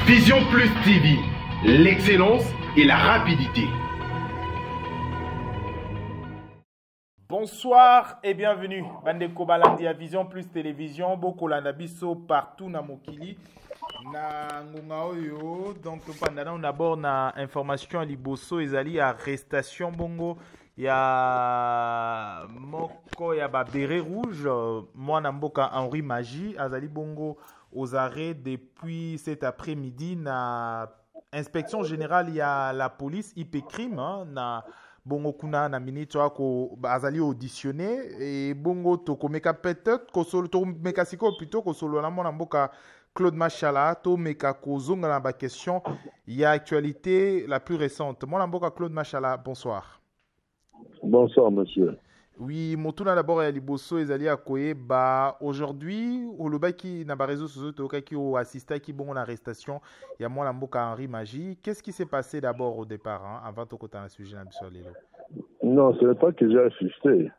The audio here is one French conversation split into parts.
Vision Plus TV, l'excellence et la rapidité. Bonsoir et bienvenue. Bandeko balandi à Vision Plus Télévision, Bokolanda biso partout na mokili. Na ngonga oyo, donc pendant d'abord na information à liboso ezali arrestation bongo ya moko ya ba béret rouge mwana mboka Henri Magie azali bongo aux arrêts depuis cet après-midi na inspection générale ya la police IP crime na bongo kuna na minute wako azali auditionné et bongo tokomeka peut-être kosolo tokomeka siko plutôt kosolo na mwana mboka Claude Machala to meka kozonga na ba question ya actualité la plus récente. Mwana mboka Claude Machala, bonsoir. Bonsoir monsieur. Oui, motuna d'abord ya liboso ezali akoye ba aujourd'hui olobaki na ba réseaux sociaux tokaki o assista ki bongo na arrestation ya mwana mboka Henri Magie. Qu'est-ce qui s'est passé d'abord au départ avant de côté na sujet na biso lelo? Non, ce n'est pas que j'ai assisté.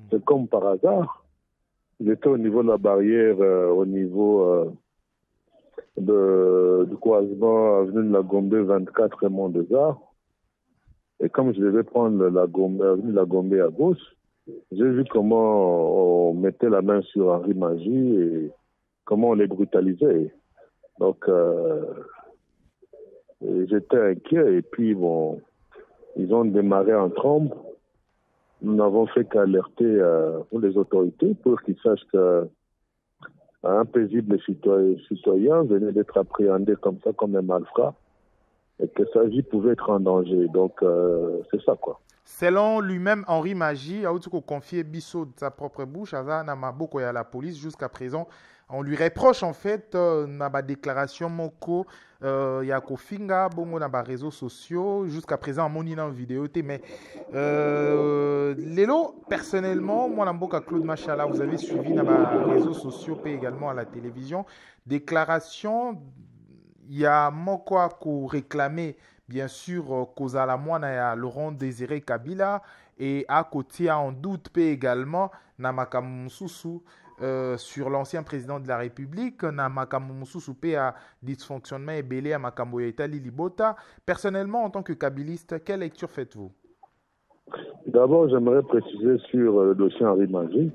C'est comme par hasard. J'étais au niveau de la barrière, au niveau du croisement avenue de la Gombe 24 Raymond des Arts. Et comme je devais prendre la Gombe, avenue de la Gombe à gauche, j'ai vu comment on mettait la main sur Henri Magie et comment on les brutalisait. Donc, j'étais inquiet et puis bon, ils ont démarré en trombe. Nous n'avons fait qu'alerter les autorités pour qu'ils sachent qu'un paisible citoyen venait d'être appréhendé comme ça, comme un malfrat, et que sa vie pouvait être en danger. Donc, c'est ça, quoi. Selon lui-même, Henri Magie a aussi confié Bissot de sa propre bouche à Namaboko et à la police. Jusqu'à présent, on lui reproche en fait na déclaration moko ya kofinga bongo na réseaux sociaux. Jusqu'à présent, on a en vidéo mais lelo personnellement, moi Namboka Claude Machala, vous avez suivi na réseaux sociaux et également à la télévision déclaration il y a moko à réclamer bien sûr kozala mwana ya Laurent Désiré Kabila et à côté en doute pe également na makambo mususu sur l'ancien président de la République na makambo mususu pe à dysfonctionnement et belé à makambo ya Itali Libota. Personnellement en tant que kabiliste, quelle lecture faites-vous? D'abord, j'aimerais préciser sur le dossier Henri Magie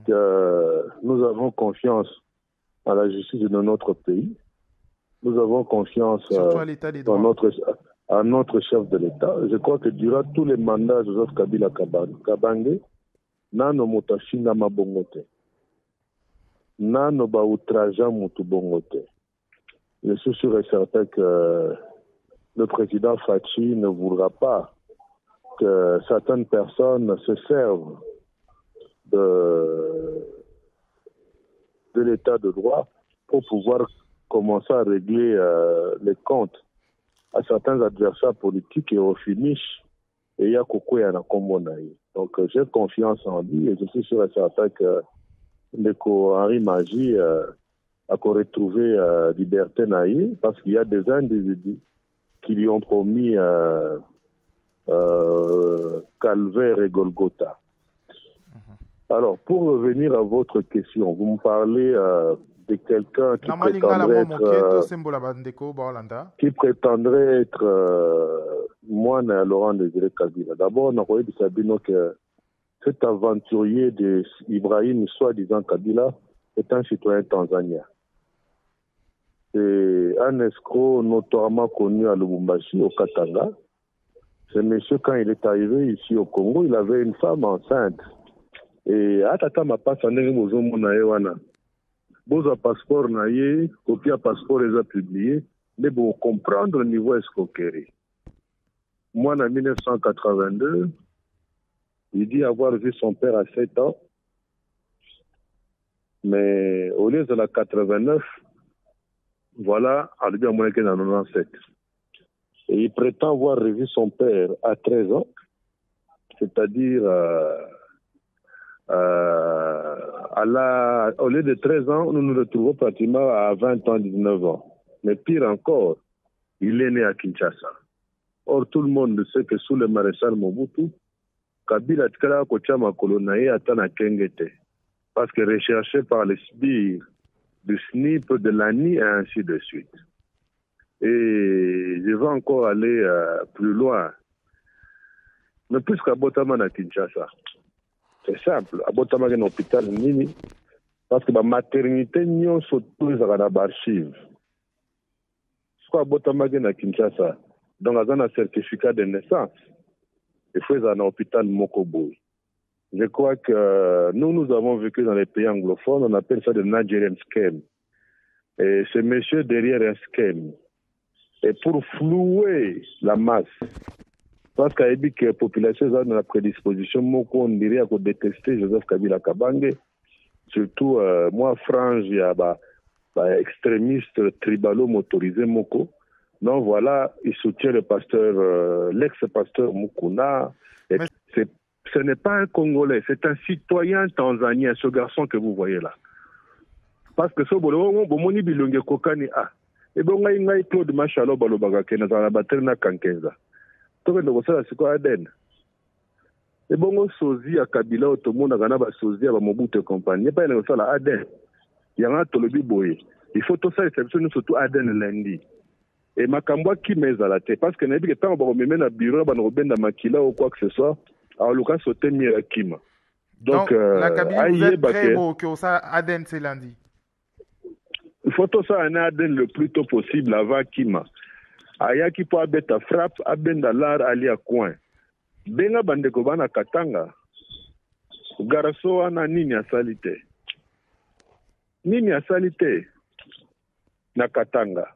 que nous avons confiance à la justice de notre pays. Nous avons confiance à notre chef de l'État. Je crois que durant tous les mandats de Joseph Kabila Kabange, nano motashina mabongote, nano ba outraja mutu bongote. Je suis sûr et certain que le président Fachi ne voudra pas que certaines personnes se servent de l'état de droit pour pouvoir commencer à régler les comptes à certains adversaires politiques et au finish, et y a na kombonaï. Donc j'ai confiance en lui et je suis sûr et certain que Henri Magie a retrouvé liberté naïe parce qu'il y a des individus qui lui ont promis calvaire et Golgotha. Alors, pour revenir à votre question, vous me parlez de quelqu'un qui prétendrait être moine Laurent Désiré Kabila. D'abord, on a envoyé que cet aventurier de Ibrahim, soi-disant Kabila, est un citoyen tanzanien. C'est un escroc notoirement connu à Lubumbashi, au Katanga. Ce monsieur, quand il est arrivé ici au Congo, il avait une femme enceinte. Et atata ma passe en bozo wana bozo passeport naie copie à passeport les a publié mais pour comprendre le niveau escroquerie. Moi en 1982 il dit avoir vu son père à 7 ans mais au lieu de la 89 voilà à lui à moins qu'il en 97 et il prétend avoir revu son père à 13 ans, c'est-à-dire au lieu de 13 ans, nous nous retrouvons pratiquement à 20 ans, 19 ans. Mais pire encore, il est né à Kinshasa. Or, tout le monde sait que sous le maréchal Mobutu, Kabila Tkala Kochama Kolonaye Atana Kengete. Parce que recherché par les sbires du SNIP, de l'ANI et ainsi de suite. Et je vais encore aller plus loin. Mais puisqu'à Botama à Kinshasa, c'est simple. À Botama, il y a un hôpital mini. Parce que la maternité, nous sommes tous dans l'archive. Ce qu'à Botama à Kinshasa, donc, il y a un certificat de naissance. Il faut un hôpital Mokoboy. Je crois que nous avons vécu dans les pays anglophones, on appelle ça le Nigerian scam. Et c'est monsieur derrière un scam. Et pour flouer la masse, parce qu'il y a dit que la population a la prédisposition, on dirait à détester Joseph Kabila Kabange. Surtout, moi, frange, il y a extrémiste tribalo motorisé Moko. Donc voilà, il soutient le pasteur, l'ex-pasteur Mukuna. Ce n'est pas un Congolais, c'est un citoyen tanzanien, ce garçon que vous voyez là. Parce que ce bomoni bilonge kokani a. Et bon, il y a Claude Machalo Balobaga qui est dans la bataille na Kankenza. Tout le monde sait quoi Aden. Et bon, sozi à Kabila, tout le monde a gagné sozi à Mobutu et compagnie. Il n'y a pas une chose à Aden. Il y a un tolobi boye. Il faut tout ça, exception surtout Aden lundi. Et Makambwa qui met à la tête. Parce que n'a pas quand on me met dans le bureau, on va dans Makila ou quoi que ce soit. Alors, le cas sauté Mirakima. Donc, la Kabylie, vous êtes prêt que ça Aden c'est lundi. Il faut tout ça en Aden le plus tôt possible avant Kima. Aya qui peut abeta frappe, abenda l'art ali à coin. Benga bandeko bana katanga. Garaso ana nini a salite. Nini a salite. Na katanga.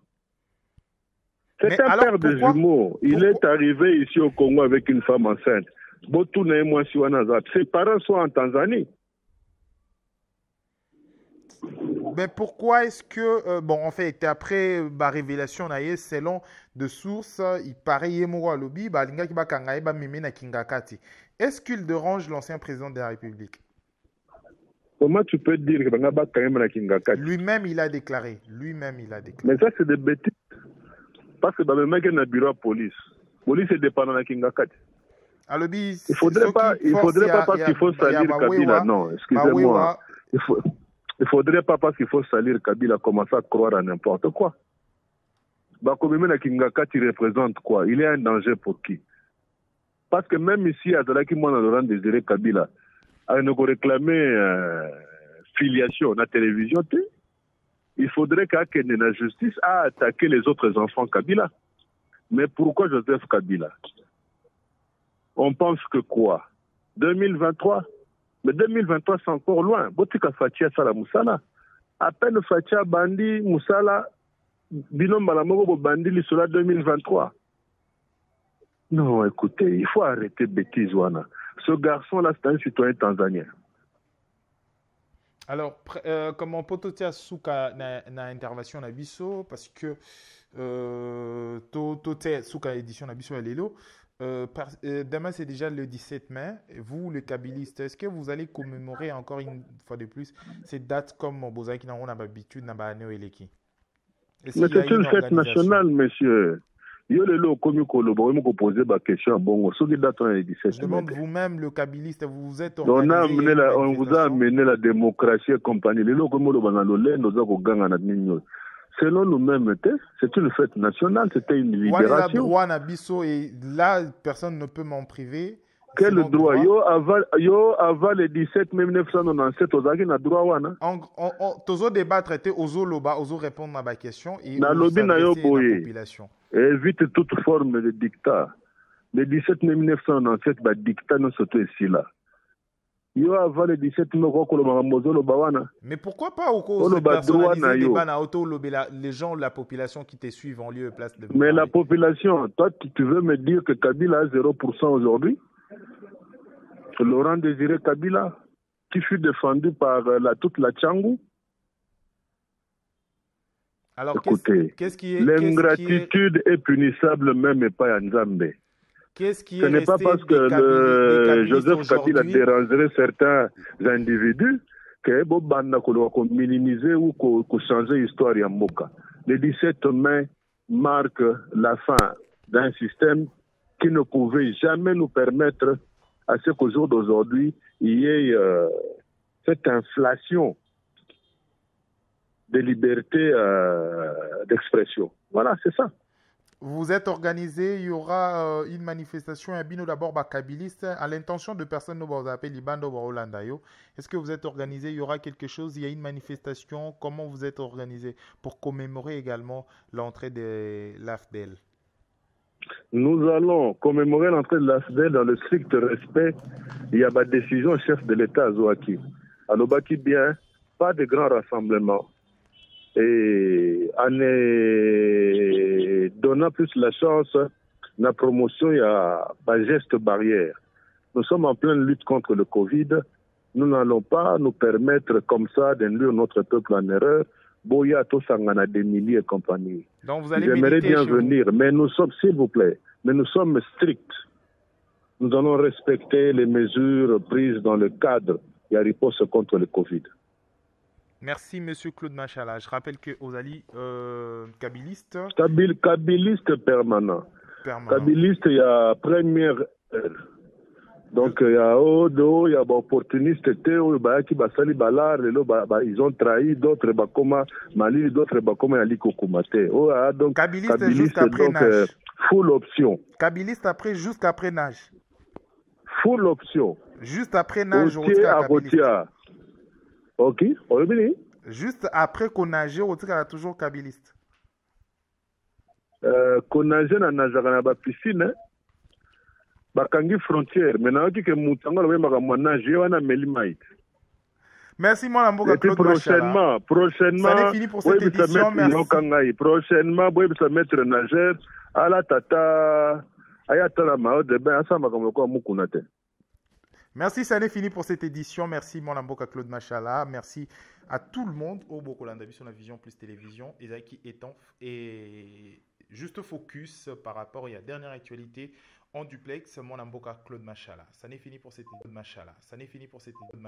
C'est un père de jumeaux. Il est arrivé ici au Congo avec une femme enceinte. Ses parents sont en Tanzanie. Mais pourquoi est-ce que, en fait, après la révélation, selon de sources, il paraît est-ce qu'il dérange l'ancien président de la République? Comment tu peux dire que lui-même, il a déclaré. Mais ça, c'est des bêtises. Parce que dans le mec, il y a un bureau de police. La police est dépendante de Kingakati. Il faudrait pas parce qu'il faut salir Kabila. Non, excusez-moi. Il faudrait pas parce qu'il faut salir Kabila commencer à croire à n'importe quoi. Bakomime Kingakati représente quoi? Il est un danger pour qui? Parce que même ici, à Zalaki, moi, on a désiré Kabila. À nous réclamer filiation dans la télévision, il faudrait que la justice a attaqué les autres enfants Kabila. Mais pourquoi Joseph Kabila? On pense que quoi? 2023? Mais 2023, c'est encore loin. Botika Fatia Sala Moussala. À peine Fatia Bandi Moussala, Binom Balamogo Bandi Lissola 2023. Non, écoutez, il faut arrêter bêtise, Wana. Ce garçon-là, c'est un citoyen tanzanien. Alors, comme on peut tout dire na intervention na biso parce que tout souka édition na biso lelo demain c'est déjà le 17 mai. Vous le Kabiliste, est-ce que vous allez commémorer encore une fois de plus cette date comme Bozaki na on a l'habitude na ba Neo Eleki? Mais c'est une fête nationale, monsieur. Yo le lo komi kolobo mo poser ba question bongo so qui date le 17 mai. Je demande vous-même le Kabiliste, vous vous êtes organisé. On vous a amené la démocratie et compagnie. Le lo komi lo banalo le no za ko ganga na ninyo. Selon nous-mêmes, c'est une fête nationale, c'était une libération. Droit na biso et là personne ne peut m'en priver. Quel droit? Yo avant le 17 mai 1997 ozaki na droit wana. Tozo débattre était ozo loba, ozo répondre à ma question et na lobi na yo boye. Population. Évite toute forme de dictat. Le 17 mai 1997 ba dictat non surtout ici là. Yo avant le 17 mai ko lo mozo loba wana. Mais pourquoi pas au cause personnaliser débat na auto les gens la population qui te suivent en lieu et place de. Mais la population, toi tu veux me dire que Kabila a 0% aujourd'hui? Laurent Désiré Kabila, qui fut défendu par toute la Tchangou. Alors, écoutez, l'ingratitude est punissable même pas en Zambie. Ce n'est pas parce que Joseph Kabila dérangerait certains individus que Bobanda qu'on minimiser ou qu'on changer l'histoire en Moka. Le 17 mai marque la fin d'un système qui ne pouvait jamais nous permettre à ce qu'au jour d'aujourd'hui, il y ait cette inflation de liberté d'expression. Voilà, c'est ça. Vous êtes organisé, il y aura une manifestation, un bino d'abord bakabiliste à l'intention de personnes que vous appelez Libando ou Holandayo. Est-ce que vous êtes organisé, il y aura quelque chose, il y a une manifestation, comment vous êtes organisé pour commémorer également l'entrée de l'AFDEL? Nous allons commémorer l'entrée de l'AFDEL dans le strict respect. Il y a ma décision chef de l'État à Zouaki. À Lobaki bien, pas de grands rassemblements. Et en donnant plus la chance, la promotion, il y a un geste barrière. Nous sommes en pleine lutte contre le Covid. Nous n'allons pas nous permettre comme ça d'induire notre peuple en erreur. Boya, Tosangana, des milliers et compagnie. Donc vous allez J'aimerais militer bien chez vous. venir, mais nous sommes, s'il vous plaît, mais nous sommes stricts. Nous allons respecter les mesures prises dans le cadre de la riposte contre le Covid. Merci, Monsieur Claude Machala. Je rappelle que Ozali, kabiliste Kabiliste permanent. permanent. Kabiliste, il y a première heure. Donc, il y a Odo, il y a opportuniste, ils ont trahi d'autres, Mali, d'autres, Ali Kokumate. Donc, Kabiliste jusqu'après nage. Full option. Kabiliste après, jusqu'après nage. Full option. Juste après nage, Routier à Routier. Ok, on est juste après qu'on nage, on est toujours kabiliste. Qu'on nage dans la piscine, bakangi frontière. Maintenant, que Moutanga le même nage, on a Melimite. Merci, mon Amboga Claude prochainement, ça n'est fini pour cette édition. Merci. Prochainement, vous pouvez se mettre nageur à la tata, ayatala mao de ben asama comme quoi mukunate. Merci, ça n'est fini pour cette édition. Merci, mon Amboka Claude Machala. Merci à tout le monde au Bokolanda sur la Vision Plus Télévision. Ezaki étant et juste focus par rapport à la dernière actualité en duplex, mon Amboka Claude Machala. Ça n'est fini pour cette édition. Ça n'est fini pour cette édition.